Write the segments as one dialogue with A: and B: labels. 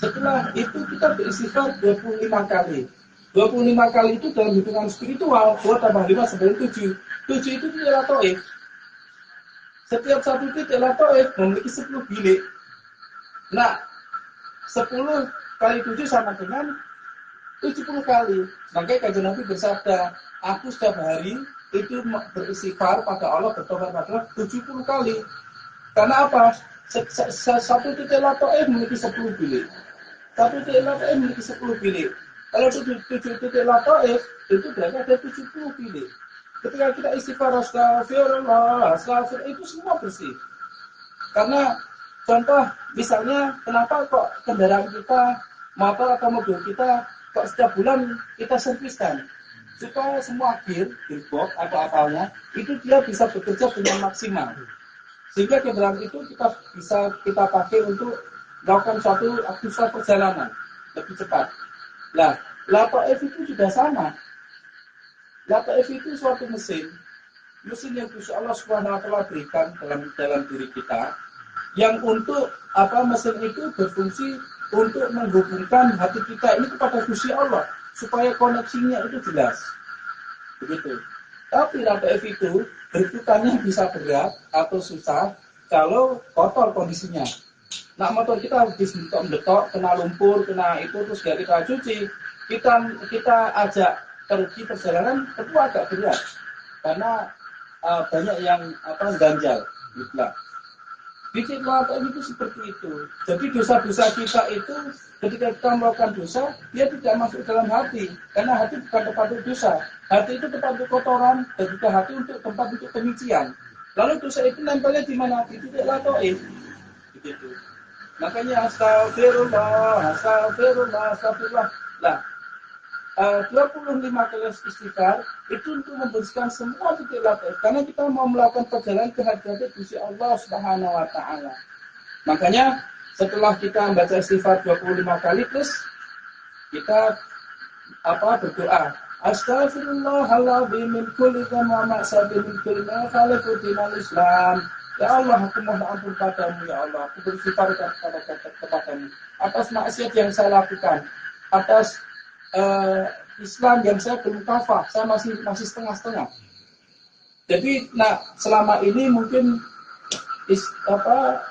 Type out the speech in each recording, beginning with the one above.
A: Setelah itu kita beristighfar 25 kali. 25 kali itu dalam hitungan spiritual, 2 tambah 5 sebenarnya 7. 7 itu titik latoif. Setiap satu titik latoif memiliki 10 bilik. Nah, 10 kali 7 sama dengan 70 kali. Makanya Kanjeng Nabi bersabda, aku setiap hari itu beristighfar pada Allah, bertobat pada Allah 70 kali. Karena apa? Satu titik latoif memiliki 10 bilik. Satu titik latoif memiliki 10 bilik. Kalau 7 titik latoif itu berarti ada 70 bilik. Ketika kita istighfar astagfirullah, astagfirullah, itu semua bersih. Karena contoh misalnya kenapa kok kendaraan kita, motor atau mobil kita kok setiap bulan kita serviskan supaya semua gearbox atau apanya itu dia bisa bekerja dengan maksimal. Sehingga kendaraan itu bisa kita pakai untuk melakukan suatu aktivitas perjalanan lebih cepat. Nah, latoif itu juga sama. Latoif itu suatu mesin yang Gusti Allah Subhanahu wa taala berikan dalam diri kita, yang untuk mesin itu berfungsi untuk menghubungkan hati kita ini kepada Gusti Allah supaya koneksinya itu jelas. Begitu. Tapi latoif itu berputarnya bisa berat atau susah kalau kotor kondisinya. Nah, motor kita habis mendetok, kena lumpur, kena itu, terus gak kita cuci, kita ajak pergi perjalanan, itu agak berat karena banyak yang ganjal, gitulah. Bikin latoif itu seperti itu. Jadi dosa-dosa kita itu ketika kita melakukan dosa, dia tidak masuk dalam hati, karena hati bukan tempat untuk dosa. Hati itu tempat untuk kotoran, dan juga hati untuk tempat untuk penyucian. Lalu dosa itu nempelnya di mana? Di titik latoif. Begitu. Makanya astagfirullah. Nah, 25 kali istighfar itu untuk membersihkan semua titik latoif, karena kita mau melakukan perjalanan ke hadirat Gusti Allah Subhanahu wa taala. Makanya setelah kita membaca istighfar 25 kali terus kita berdoa, astaghfirullahaladzim min kulli dzambin wa ma'sabi min kulli ma khalaqa dinal Islam. Ya Allah, aku mohon ampun padamu, ya Allah, aku beristighfar kepadamu atas maksiat yang saya lakukan, atas Islam yang saya belum kafah, saya masih setengah-setengah. Jadi, selama ini mungkin istilah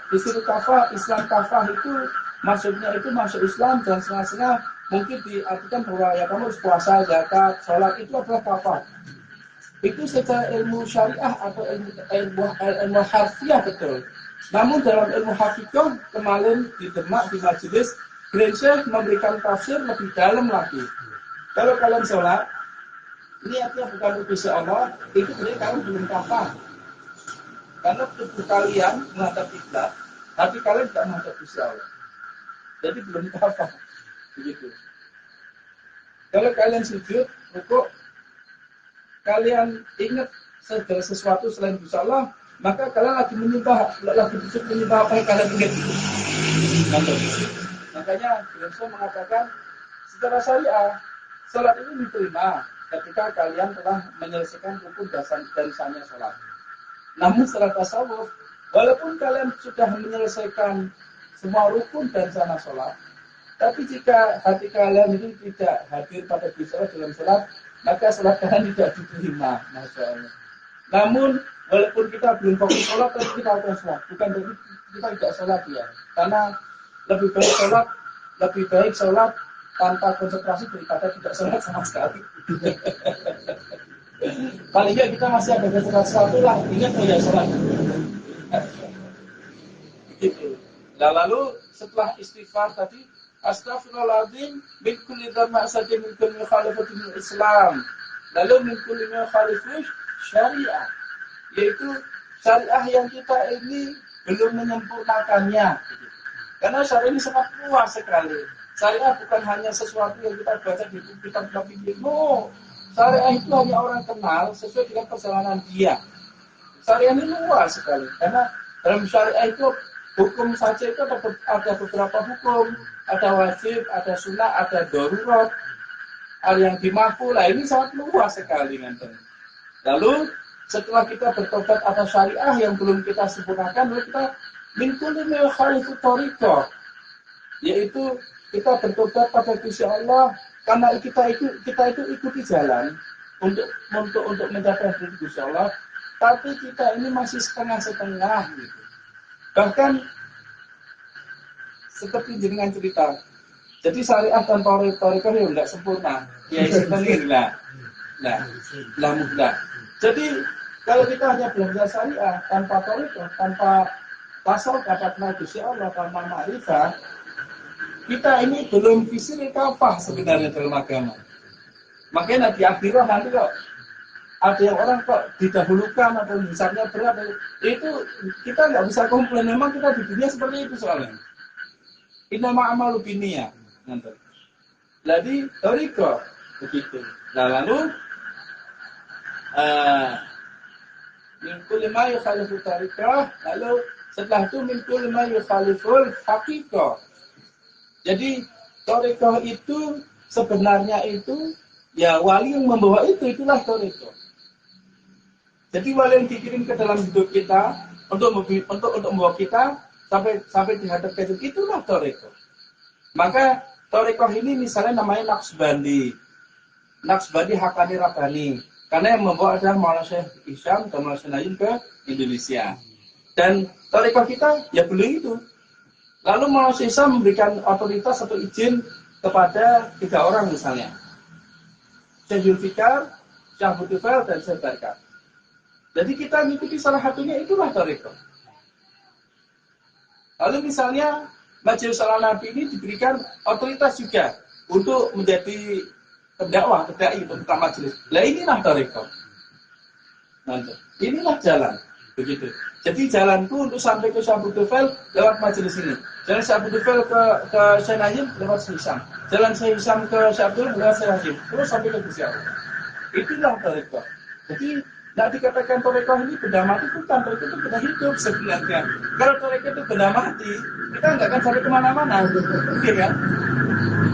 A: kafah, Islam kafah itu maksudnya itu masuk Islam dan setengah-setengah, mungkin diartikan bahwa ya kamu harus puasa, zakat, sholat, itu adalah kafah. Itu secara ilmu syariah atau ilmu harfiah betul. Namun dalam ilmu hakikah kemarin di Demak di majelis Grensyah memberikan tafsir lebih dalam lagi. Kalau kalian sholat, niatnya bukan untuk Allah, itu berarti kalian belum kafah. Karena tubuh kalian menghadap kiblat, tapi kalian tidak menghadap Allah. Jadi belum kafah. Begitu. Kalau kalian sujud, rukuk, kalian ingat segala sesuatu selain Gusti Allah, maka kalian lagi menyembah apa yang kalian ingat itu. Makanya Rasul mengatakan secara syariah salat ini diterima ketika kalian telah menyelesaikan rukun dan sanya salat. Namun secara tasawuf, walaupun kalian sudah menyelesaikan semua rukun dan sana salat, tapi jika hati kalian itu tidak hadir pada Gusti Allah dalam salat, maka salat kalian tidak diterima, Masya Allah. Namun, walaupun kita belum fokus sholat, tapi kita akan sholat. Bukan berarti kita tidak sholat ya. Karena lebih baik sholat tanpa konsentrasi daripada tidak sholat sama sekali. Paling nggak kita masih ada sesuatu lah. Ingat ya sholat. Begitu. Nah, lalu setelah istighfar tadi, astaghfirullahaladzim min kulli dzambin saja min kulli mukhalafatin Islam. Lalu min kulli mukhalifin syariah, yaitu syariah yang kita ini belum menyempurnakannya. Karena syariah ini sangat luas sekali. Syariah bukan hanya sesuatu yang kita baca di kitab-kitab ini. No, syariah itu hanya orang kenal sesuai dengan perjalanan dia. Syariah ini luas sekali. Karena dalam syariah itu hukum saja itu ada beberapa hukum. Ada wajib, ada sunnah, ada darurat, ada yang dimaful. Nah, ini sangat luas sekali. Lalu setelah kita bertobat atas syariah yang belum kita sempurnakan, lalu kita min kulli ma khalifu thariqah, yaitu kita bertobat pada Gusti Allah karena kita itu ikuti jalan untuk mencapai Gusti Allah, tapi kita ini masih setengah-setengah gitu. Bahkan seperti jenengan cerita, jadi syariat tanpa retorika itu tidak sempurna. Ya itu lah. Nah. Jadi kalau kita hanya belajar syariah tanpa retorika, tanpa tasawuf, dapat Gusti Allah, tanpa ma'rifah, kita ini belum visi kafah sebenarnya dalam agama. Makanya di akhirat nanti kok ada yang orang kok didahulukan atau hisabnya berat, itu kita nggak bisa komplain. Memang kita di dunia seperti itu soalnya. Innama amalu binniyah. Jadi toriko begitu. Nah lalu min kulli ma yukhalifu tariqah, lalu setelah itu min kulli ma yukhaliful haqiqah. Jadi toriko itu sebenarnya itu ya wali yang membawa itulah toriko. Jadi wali yang dikirim ke dalam hidup kita untuk membawa kita sampai di hadap itulah toriko. Maka toriko ini misalnya namanya Naqsbandi Hakani Rabbani, karena yang membawa adalah Maulana Syekh Isyam dan Maulana Syekh Naim ke Indonesia. Dan toriko kita ya belum itu. Lalu Maulana Syekh Isyam memberikan otoritas atau izin kepada 3 orang misalnya, Syekh Zulfikar, Syekh Abdul Tufail, dan Syekh Barkat. Jadi kita mengikuti salah satunya, itulah toriko. Lalu misalnya Majelis Salam Nabi ini diberikan otoritas juga untuk menjadi pendakwah, pendai untuk buka majelis. Lah inilah toriko. Nanti inilah jalan, begitu. Jadi jalanku untuk sampai ke Syekh Abdul Tufail lewat majelis ini. Jalan Syekh Abdul Tufail ke Syekh Naim lewat Syekh Isyam. Jalan Syekh Isyam ke Syekh Abdul lewat Syekh Hasim. Terus sampai ke Gusti Allah. Itulah toriko. Jadi tidak dikatakan toriko ini benda mati, bukan. Toriko itu benda hidup sebenarnya. Kalau toriko itu benda mati, kita nggak akan sampai kemana-mana, oke kan?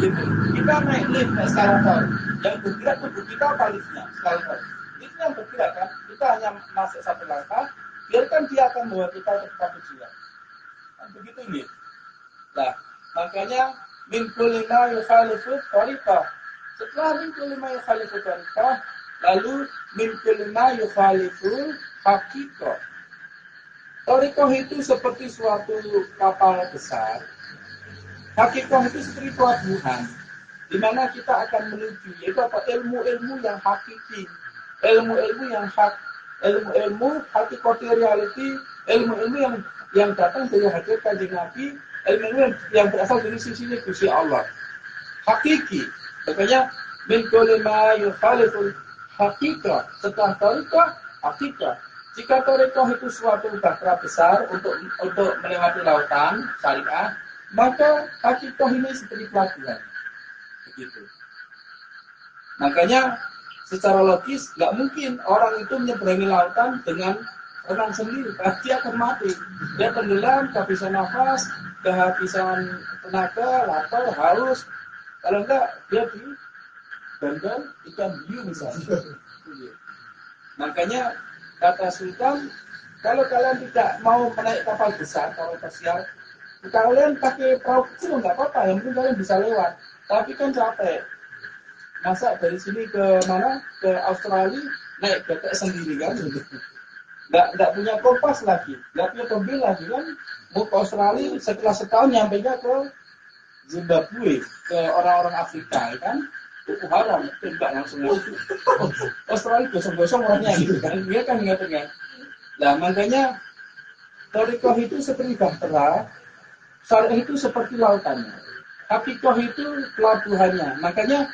A: Gitu. Kita naik lift, naik skala tol. Yang bergerak tubuh kita apa liftnya? Skala tol. Itu yang bergerak kan? Kita hanya masuk 1 langkah, biarkan dia akan membawa kita ke tempat tujuan. Kan begitu nih. Nah, makanya min kulli ma yukhalifu tariqah. Setelah min kulli ma yukhalifu tariqah, lalu min kulli ma yukhalifu haqiqah. Torikoh itu seperti suatu kapal besar. Hakikoh itu seperti pelabuhan, di mana kita akan menuju, yaitu apa? Ilmu-ilmu yang hakiki, ilmu-ilmu yang hak, ilmu-ilmu hakikati reality, ilmu-ilmu yang datang dari hadirat Kanjeng Nabi, ilmu-ilmu yang berasal dari sisi Gusti Allah. Hakiki, makanya min kulli ma yukhaliful haqiqah. Setelah torikoh, hakikah. Jika torikoh itu suatu bahtera besar untuk melewati lautan syariah, maka hakikoh ini seperti pelabuhan. Begitu. Makanya secara logis nggak mungkin orang itu menyeberangi lautan dengan renang sendiri, pasti akan mati. Dia tenggelam, kehabisan nafas, kehabisan tenaga, lapar, haus. Kalau enggak, dia di bandar ikan hiu misalnya. Makanya kata Sultan, kalau kalian tidak mau menaik kapal besar, kalau kasihan, kalian pakai perahu kecil nggak apa-apa, yang penting kalian bisa lewat. Tapi kan capek. Masa dari sini ke mana? Ke Australia naik betek sendiri kan? Nggak punya kompas lagi, nggak punya mobil lagi kan? Mau ke Australia setelah setahun nyampainya ke Zimbabwe, ke orang-orang Afrika kan? Itu haram, enggak langsung. Australia gosong-gosong orangnya gitu kan, dia kan ingat-ingat. Nah makanya torikoh itu seperti bahtera, syariah itu seperti lautannya, hakikoh itu pelabuhannya. Makanya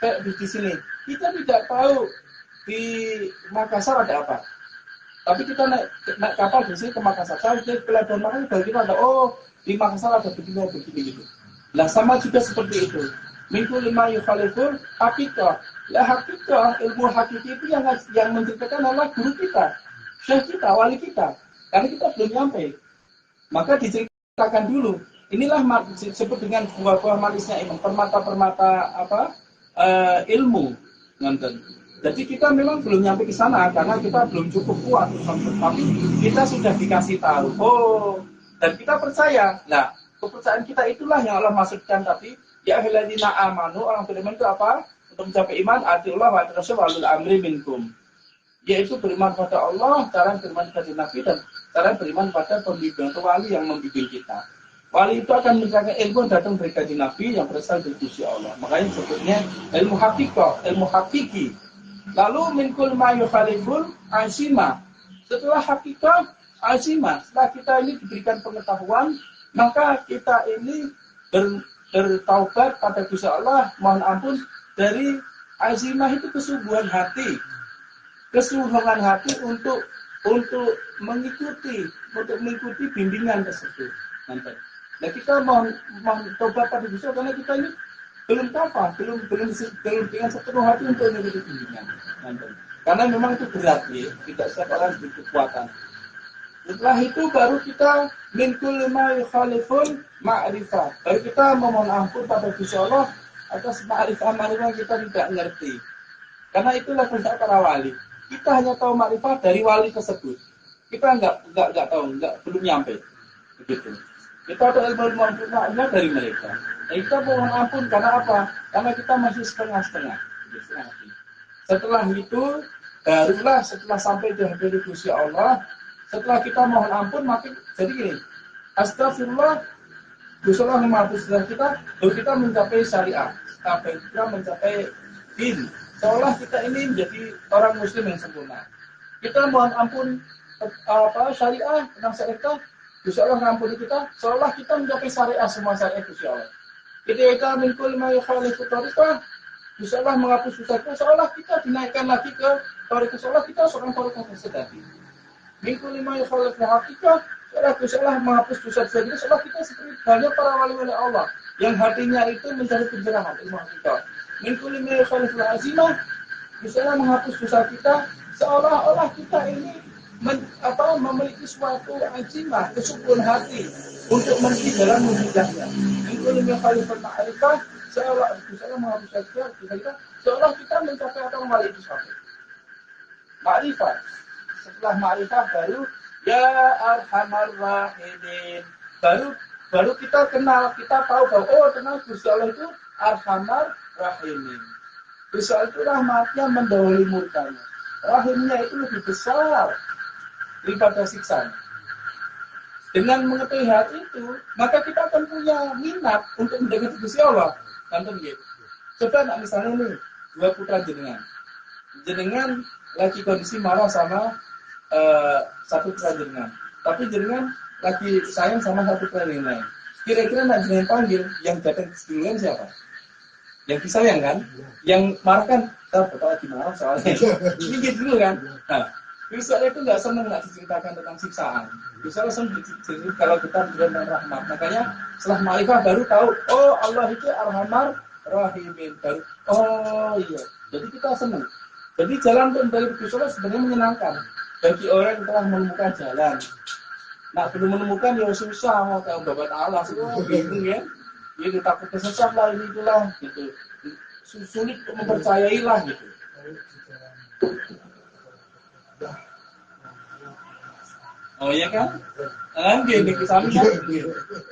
A: kayak di sini kita tidak tahu di Makassar ada apa, tapi kita naik kapal di sini ke Makassar. Saya di pelabuhan Makassar baru kita ada, oh di Makassar ada begini gitu. Nah sama juga seperti itu. Minggu 5 yukhaliful hakikah. Lah hakikah, ilmu hakiki itu yang menceritakan adalah guru kita, syekh kita, wali kita. Karena kita belum nyampe. Maka diceritakan dulu. Inilah disebut dengan buah-buah manisnya ilmu, permata-permata ilmu. Jadi kita memang belum nyampe ke sana karena kita belum cukup kuat. Tapi kita sudah dikasih tahu. Oh, dan kita percaya. Nah, Kepercayaan kita itulah yang Allah maksudkan tadi. Ya ayyuhalladzina amanu, orang beriman itu apa? Untuk mencapai iman, atiullah wa atiur walul amri minkum. Yaitu beriman pada Allah, cara beriman pada Nabi, dan cara beriman pada pembimbing atau wali yang membimbing kita. Wali itu akan mencari ilmu yang datang dari kajian Nabi yang berasal dari Gusti Allah. Makanya sebutnya ilmu hakikah, ilmu hakiki. Lalu minkul ma yukhaliful azima. Setelah hakikah azima, setelah kita ini diberikan pengetahuan, maka kita ini bertaubat pada Gusti Allah, mohon ampun dari azimah itu kesungguhan hati. Kesungguhan hati untuk mengikuti bimbingan tersebut. Nanti. Nah kita mohon tobat pada Gusti karena kita ini belum kafah, belum dengan sepenuh hati untuk mengikuti bimbingan. Nanti. Karena memang itu berat ya, tidak setiap orang diberi kekuatan. Setelah itu baru kita min kulli ma yukhalifun ma'rifah. Baru kita memohon ampun pada Gusti Allah atas ma'rifah yang kita tidak ngerti. Karena itulah puncak para wali. Kita hanya tahu ma'rifah dari wali tersebut. Kita enggak tahu, belum nyampe. Begitu. Kita tahu ilmu ma'rifah dari mereka. Nah, kita mohon ampun karena apa? Karena kita masih setengah-setengah. Setelah itu, barulah setelah sampai di hadirat Gusti Allah, setelah kita mohon ampun, maka jadi gini, astagfirullah, Gusti Allah menghapus dosa kita, lalu kita mencapai syariah, kita mencapai din. Seolah kita ini menjadi orang muslim yang sempurna. Kita mohon ampun syariah, tentang syariah, Gusti Allah mengampuni kita, seolah kita mencapai syariah, semua syariah Gusti Allah. Ketika minkul ma yukhalifu tariqah, Gusti Allah menghapus dosa kita, seolah kita dinaikkan lagi ke tariqah, seolah kita seorang tariqah sejati. Minggu 5 yukhalif hakikah, seolah Gusti Allah menghapus dosa-dosa kita, seolah kita seperti banyak para wali-wali Allah yang hatinya itu mencari pencerahan ilmu hakikah. Minggu 5 yukhalif azimah, Gusti Allah menghapus dosa kita, seolah-olah kita ini memiliki suatu azimah, kesungguhan hati untuk menuju jalan menghidupnya. Minggu 5 yukhalif ma'rifah, seolah Gusti Allah menghapus dosa kita, seolah kita mencapai atau wali itu sampai. Ma'rifah. Setelah ma'rifah baru ya arhamar rahimin. Baru kita kenal, kita tahu bahwa kenal Gusti Allah itu arhamar rahimin. Gusti Allah itu rahmatnya mendahului murkanya. Rahimnya itu lebih besar daripada siksanya. Dengan mengetahui hal itu, maka kita akan punya minat untuk mendekati Gusti Allah. Contoh gitu. Coba misalnya nih, dua putra jenengan lagi kondisi marah sama satu putra jenengan, tapi jenengan lagi sayang sama satu putra yang lain. Kira-kira nak jenengan panggil yang datang duluan siapa? Yang disayang kan? Yang marah kan? Kita lagi marah soalnya. Ini gitu dulu kan? Nah, Gusti itu nggak senang nggak diceritakan tentang siksaan. Gusti Allah senang diceritakan kalau kita tentang rahmat. Makanya setelah ma'rifah baru tahu, oh Allah itu arhamar rahimin. Baru, oh iya. Jadi kita senang. Jadi jalan untuk mencari Gusti Allah sebenarnya menyenangkan bagi orang yang telah menemukan jalan. Nah belum menemukan ya susah mau tahu babat Allah, semua bingung ya. Ini takut kesesat lah ini itulah gitu. Sulit untuk mempercayai lah gitu. Oh iya kan? Gini kesami kan?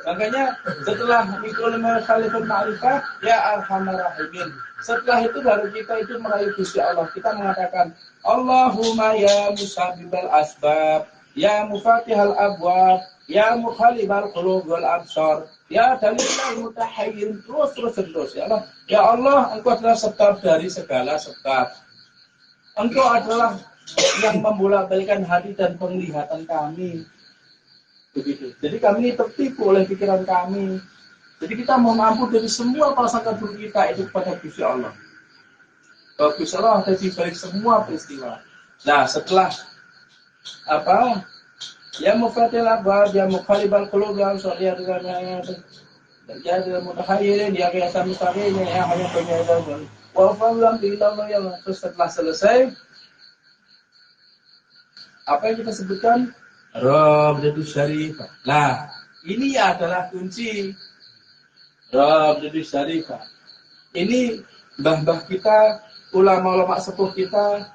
A: Makanya setelah mikul khalifun ma'rifah ya arhamar rahimin. Setelah itu baru kita itu meraih Gusti Allah. Kita mengatakan Allahumma ya musabbibal asbab, ya mufatihal abwab, ya mukhalibal qulub wal absar, ya dalilal mutahayyin, terus ya Allah. Ya Allah, Engkau adalah sebab dari segala sebab. Engkau adalah yang membolak-balikan hati dan penglihatan kami. Begitu. Jadi kami ini tertipu oleh pikiran kami. Jadi kita mohon ampun dari semua prasangka buruk kita itu kepada Gusti Allah. Gusti Allah ada di balik semua peristiwa. Nah, setelah ya mufatil abad, ya mukhalibal qulub, ya absar, ya mutahayyirin, ya qiyasam mustaqim, ya hanya penyadan. Wa fa'lam billahi yang setelah selesai apa yang kita sebutkan Rabdatus Syarifah. Nah, ini adalah kunci Rabdatus Syarifah. Ini mbah-mbah kita, ulama-ulama sepuh kita,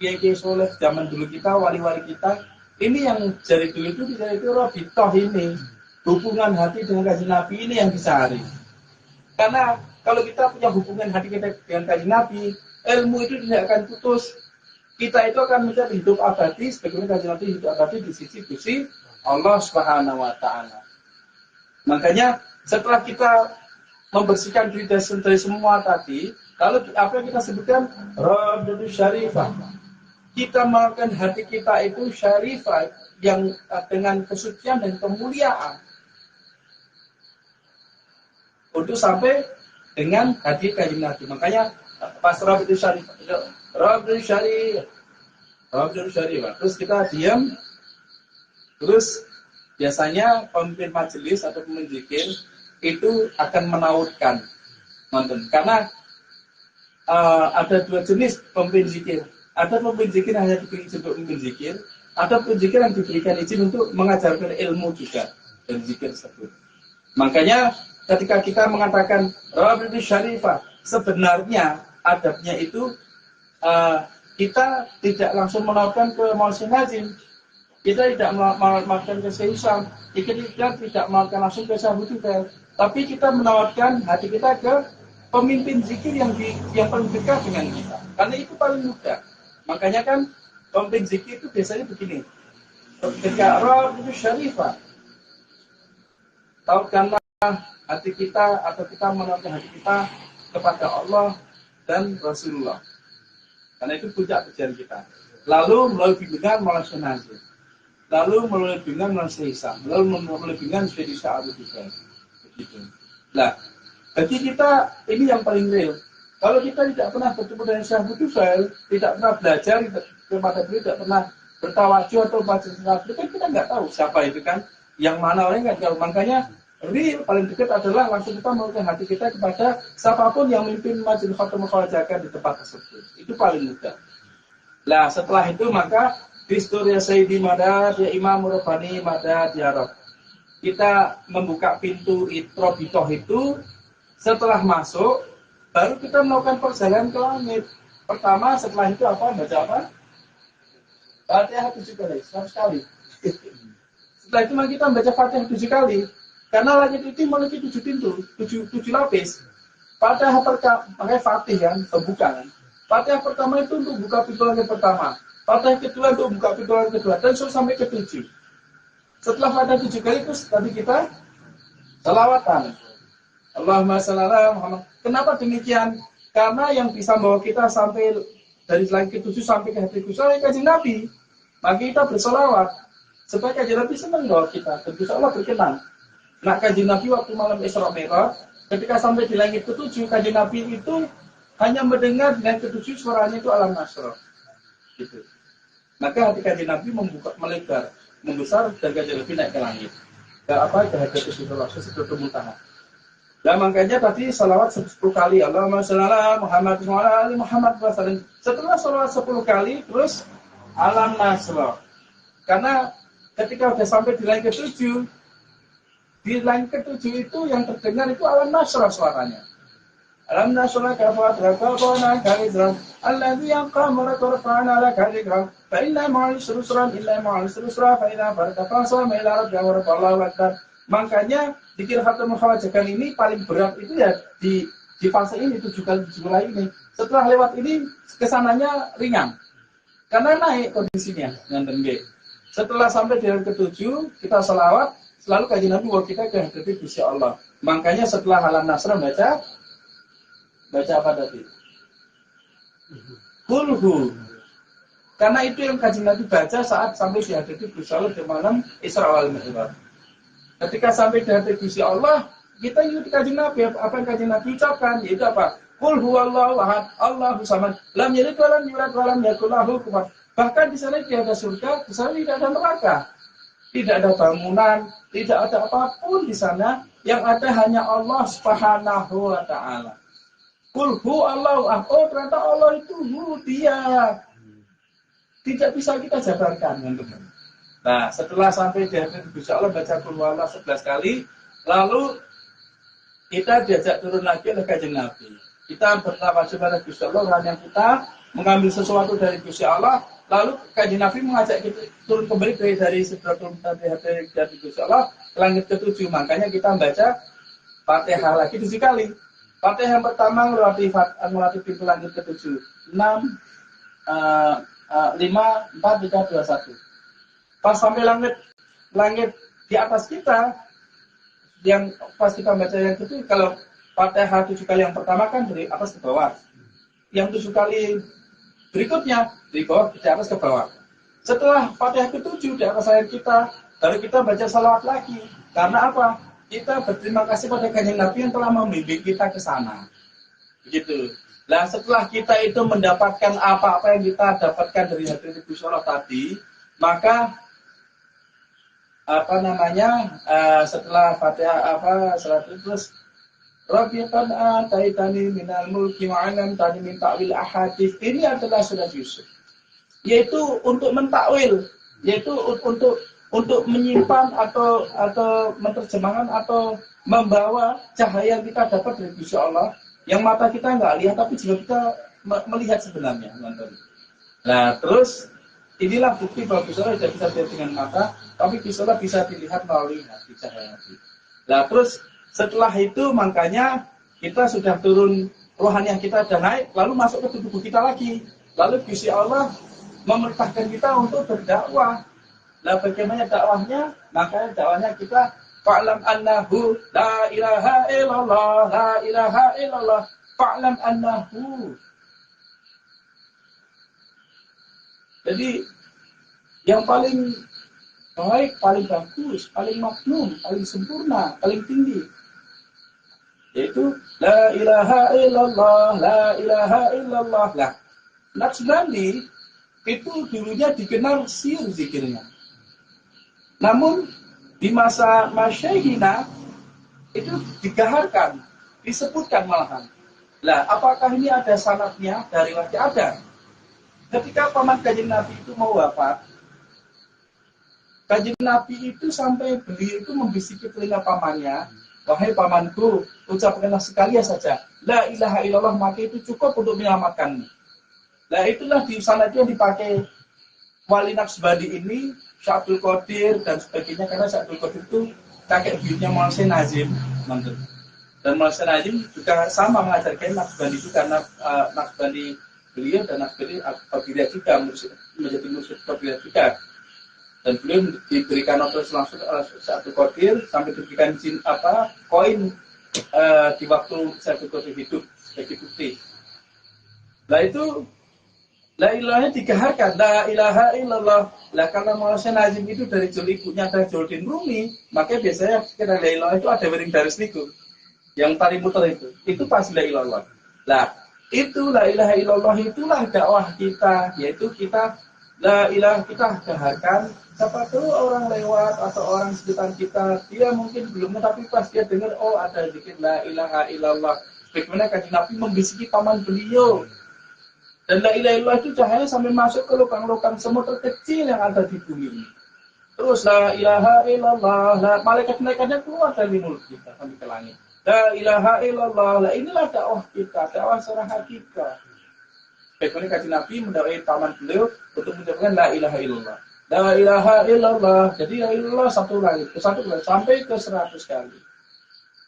A: kiai-kiai soleh zaman dulu kita, wali-wali kita, ini yang dari dulu itu Rabitoh ini. hubungan hati dengan Kanjeng Nabi ini yang dicari. Karena kalau kita punya hubungan hati kita dengan Kanjeng Nabi, ilmu itu tidak akan putus. Kita itu akan menjadi hidup abadi sebagaimana Kanjeng Nabi hidup abadi di sisi Gusti Allah Subhanahu wa taala. Makanya setelah kita membersihkan diri dari semua tadi, lalu apa yang kita sebutkan Rabbul Syarifah. Kita melakukan hati kita itu syarifah yang dengan kesucian dan kemuliaan. Untuk sampai dengan hati Kanjeng Nabi. Makanya pas Rabbul Syarifah, Rabbul Syarifah. Terus kita diam. Terus biasanya pemimpin majelis atau pemimpin zikir itu akan menautkan, karena ada dua jenis pemimpin zikir. Ada pemimpin zikir hanya diberi izin untuk pemimpin zikir, ada pemimpin zikir yang diberikan izin untuk mengajarkan ilmu juga dari zikir tersebut. Makanya ketika kita mengatakan Rabbul Syarifah, sebenarnya adabnya itu kita tidak langsung menautkan ke Maulana Nazim. Kita tidak melakukan ke Syaikhul, kita tidak melakukan langsung ke Syahbudul, tapi kita menawarkan hati kita ke pemimpin zikir yang paling dekat dengan kita. Karena itu paling mudah. Makanya kan pemimpin zikir itu biasanya begini. Ketika Rabbul Syarifah, tautkanlah hati kita atau kita menawarkan hati kita kepada Allah dan Rasulullah. Karena itu puncak tujuan kita. Lalu melalui bimbingan Maulana Nazim. Lalu melalui bimbingan Maulana Isa, lalu melalui bimbingan Syekh Sa'ad juga. Begitu. Nah, bagi kita ini yang paling real. Kalau kita tidak pernah bertemu dengan Syekh Budufail, tidak pernah belajar kepada beliau, tidak pernah bertawajuh atau baca surat, kan kita nggak tahu siapa itu kan, yang mana orang nggak tahu. Makanya real paling dekat adalah langsung kita melakukan hati kita kepada siapapun yang memimpin majelis khatamul khawajakan di tempat tersebut. Itu paling mudah. Nah, setelah itu maka Historia Sayyidi Madad, ya Imam Rabbani Madad, ya Rabb. Kita membuka pintu Itrobitoh itu, setelah masuk, baru kita melakukan perjalanan ke langit. Pertama, setelah itu apa? Baca apa? Fatihah 7 kali, 100 kali. Setelah itu kita membaca Fatihah 7 kali. Karena langit itu memiliki 7 pintu, 7 lapis. Fatihah pakai Fatih kan, pembuka kan. Fatihah pertama itu untuk buka pintu langit pertama. Fatihah kedua untuk buka pintu langit kedua. Dan sampai ke 7. Setelah Fatihah 7 kali itu tadi kita salawatan. Allahumma shalli ala Muhammad. Kenapa demikian? Karena yang bisa membawa kita sampai dari langit ke 7 sampai ke hati Gusti Allah Kanjeng Nabi. Maka kita bersolawat supaya Kanjeng Nabi senang bahwa kita. Dan Gusti Allah berkenan. Nah, Kanjeng Nabi waktu malam Isra Mi'raj, ketika sampai di langit ke-7, Kanjeng Nabi itu hanya mendengar di langit ke-7 suaranya itu alam nasrah. Gitu. Maka hati Kanjeng Nabi melebar, membesar dan Kanjeng Nabi naik ke langit. Dan apa? Ke hadirat Rasulullah Sidratul Muntaha. Dan makanya tadi salawat 10 kali. Allahumma shalli ala Muhammad wa ala ali Muhammad wa sallim. Setelah salawat 10 kali, terus alam nasrah. Karena ketika sudah sampai di langit ke-7, di langit ke-7 itu yang terdengar itu alam nasrah suaranya. Alam nasrah kafat rakabana karidran alladhi yaqamara qurfana la karidran fa inna ma'al yusran illa ma'al yusra fa idza farqa fasama ila rabbika wa Allahu akbar. Makanya zikir khatamul khawajakan ini paling berat itu ya di fase ini 7 kali ini. Setelah lewat ini kesananya ringan. Karena naik kondisinya ngandeng nggih. Setelah sampai di hari ke-7 kita selawat, selalu Kanjeng Nabi bahwa kita ke hadirat Gusti Allah. Makanya setelah alam nasrah baca apa tadi? Kulhu. Karena itu yang Kanjeng Nabi baca saat sampai di hadirat Gusti Allah di malam Isra wal Mi'raj. Ketika sampai di hadirat Gusti Allah, kita ikuti Kanjeng Nabi. Apa yang Kanjeng Nabi ucapkan? Yaitu apa? Qul huwallahu ahad, Allahus samad, lam yalid wa lam yulad wa lam yakul lahu kufuwan. Bahkan di sana tidak ada surga, di sana tidak ada neraka. Tidak ada bangunan, tidak ada apapun di sana. Yang ada hanya Allah Subhanahu wa taala. Qul huwallahu ahad. Oh, ternyata Allah itu dia. Tidak bisa kita jabarkan, teman-teman. Nah, setelah sampai di hadirat Gusti Allah baca qul huwallahu 11 kali, lalu kita diajak turun lagi oleh Kanjeng Nabi. Kita bertawasul pada Gusti Allah yang kita mengambil sesuatu dari Gusti Allah, lalu Kanjeng Nabi mengajak kita turun kembali dari Sidratul Muntaha dari Gusti Allah ke langit ke-7. Makanya kita baca Fatihah lagi 7 kali. Fatihah yang pertama melewati pintu langit ke-7. 6, 5, 4, 3, 2, 1. Pas sampai langit di atas kita, yang pas kita baca yang itu, kalau Fatihah 7 kali yang pertama kan dari atas ke bawah. Yang 7 kali berikutnya dari bawah ke atas ke bawah. Setelah Fatihah ke-7 di atas ayat kita, baru kita baca salawat lagi. Karena apa? Kita berterima kasih pada Kanjeng Nabi yang telah membimbing kita ke sana. Begitu. Nah, setelah kita itu mendapatkan apa-apa yang kita dapatkan dari hadis Gusti Allah tadi, maka setelah Fatihah salat itu terus Rabbi qad ataitani minal mulki wa 'allamtani min ta'wil ahadits. Ini adalah surat Yusuf. Yaitu untuk mentakwil, yaitu untuk menyimpan atau menerjemahkan atau membawa cahaya yang kita dapat dari Gusti Allah yang mata kita nggak lihat tapi juga kita melihat sebenarnya, teman-teman. Nah, terus inilah bukti bahwa Gusti Allah tidak bisa dilihat dengan mata, tapi Gusti Allah bisa dilihat melalui hati, cahaya hati. Nah, terus setelah itu makanya kita sudah turun, rohani yang kita sudah naik, lalu masuk ke tubuh kita lagi. Lalu Gusti Allah memerintahkan kita untuk berdakwah. Nah, bagaimana dakwahnya? Makanya dakwahnya kita fa'lam annahu la ilaha illallah, la ilaha illallah, fa'lam annahu. Jadi yang paling baik, paling bagus, paling maknun, paling sempurna, paling tinggi, yaitu la ilaha illallah, la ilaha illallah. Nah, Naqsbandi itu dulunya dikenal sir zikirnya. Namun di masa Masyaihina itu digaharkan, disebutkan malahan. Lah, apakah ini ada sanadnya dari wajah? Ada. Ketika paman Kanjeng Nabi itu mau wafat, Kanjeng Nabi itu sampai beliau itu membisiki telinga pamannya, wahai pamanku, ucapkanlah sekali saja la ilaha illallah, maka itu cukup untuk menyelamatkanmu. Nah, itulah di sana yang dipakai wali Naqsbandi ini, Syabdul Qadir dan sebagainya, karena Syabdul Qadir itu kakek buyutnya Maulana Nazim, teman-teman. Dan Maulana Nazim juga sama mengajarkan Naqsbandi itu, karena Naqsbandi beliau dan Naqsbandi Qadiriyah juga menjadi musyrik Qadiriyah juga. Dan beliau diberikan otoritas langsung Syabdul Qadir sampai diberikan koin di waktu Syabdul Qadir hidup sebagai bukti. Nah, itu la ilahnya digaharkan, la ilaha illallah. Lah, karena Maulana Nazim itu dari jul ibunya dari Juluddin Rumi, makanya biasanya kira la ilah itu ada wiring dari niku yang tari muter itu pasti la ilallah. Lah, itu la ilaha illallah itulah dakwah kita, yaitu kita la ilah kita gaharkan. Siapa tahu orang lewat atau orang sekitar kita, dia mungkin belum, tapi pas dia dengar, oh ada zikir la ilaha illallah, bagaimana Kanjeng Nabi membisiki paman beliau. Dan la ilaha illallah itu cahaya sampai masuk ke lubang-lubang semut terkecil yang ada di bumi ini. Terus la ilaha illallah, malaikat-malaikatnya keluar dari mulut kita sampai ke langit. La ilaha illallah, inilah dakwah kita, dakwah secara hakikat. Bagaimana Kanjeng Nabi mendakwai paman beliau untuk mengucapkan la ilaha illallah. La ilaha illallah. Jadi la ilallah satu kali sampai ke 100 kali.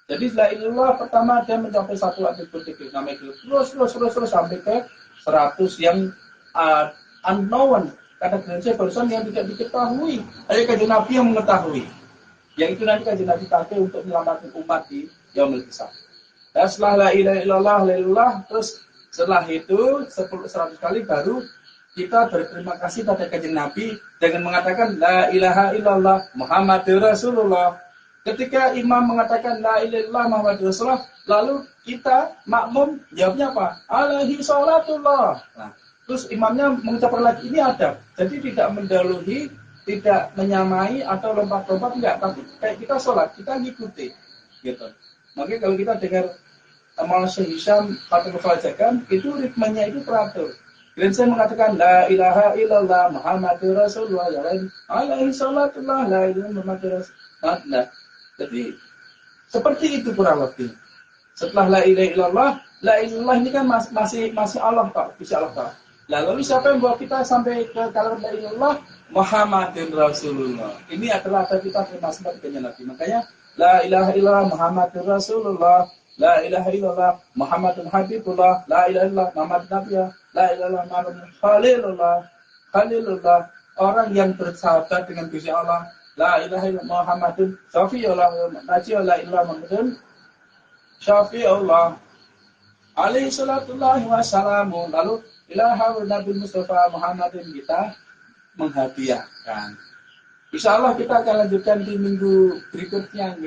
A: Jadi la ilallah pertama dia mencapai satu atribut zikir namanya terus sampai ke 100 yang unknown, kata Indonesia barusan yang tidak diketahui. Ada Kanjeng Nabi yang mengetahui. Yang itu nanti Kanjeng Nabi pakai untuk menyelamatkan umat di Yaumul Hisab. Dan setelah la ilaha illallah, la ilallah, terus setelah itu 100 kali baru kita berterima kasih pada Kanjeng Nabi dengan mengatakan la ilaha illallah Muhammadur Rasulullah. Ketika imam mengatakan la ilaha illallah Muhammadur Rasulullah, lalu kita makmum jawabnya apa? Alaihi sholatullah. Nah, terus imamnya mengucapkan lagi, ini adab. Jadi tidak mendahului, tidak menyamai atau lompat-lompat, enggak, tapi kayak kita sholat, kita ngikuti gitu. Makanya kalau kita dengar Maulana Syekh Hisham Fathul Fajakan, itu ritmenya itu teratur. Dan saya mengatakan la ilaha illallah Muhammadur Rasulullah, ya lain alaihi sholatullah, la ilaha Muhammadur Rasulullah. Nah, jadi seperti itu kurang lebih. Setelah la ilaha illallah, la ilallah ini kan masih Allah Pak, bisa Allah Pak. Lalu siapa yang bawa kita sampai ke kalimat la ilaha illallah? Muhammadun Rasulullah. Ini adalah apa kita terima sebagai Nabi. Makanya la ilaha illallah Muhammadun Rasulullah. La ilaha illallah Muhammadun Habibullah. La ilaha illallah Muhammadun Nabiyah. La ilaha illallah Muhammadun Khalilullah. Khalilullah. Orang yang bersahabat dengan Gusti Allah. La ilaha illallah Muhammadun Syafi'ullah. Najiyah la ilaha Muhammadun Syafi'ullah. Alaihi salatullahi wassalamu. Lalu ilaha Nabi Mustafa Muhammadin kita menghadiahkan. Insya Allah kita akan lanjutkan di minggu berikutnya.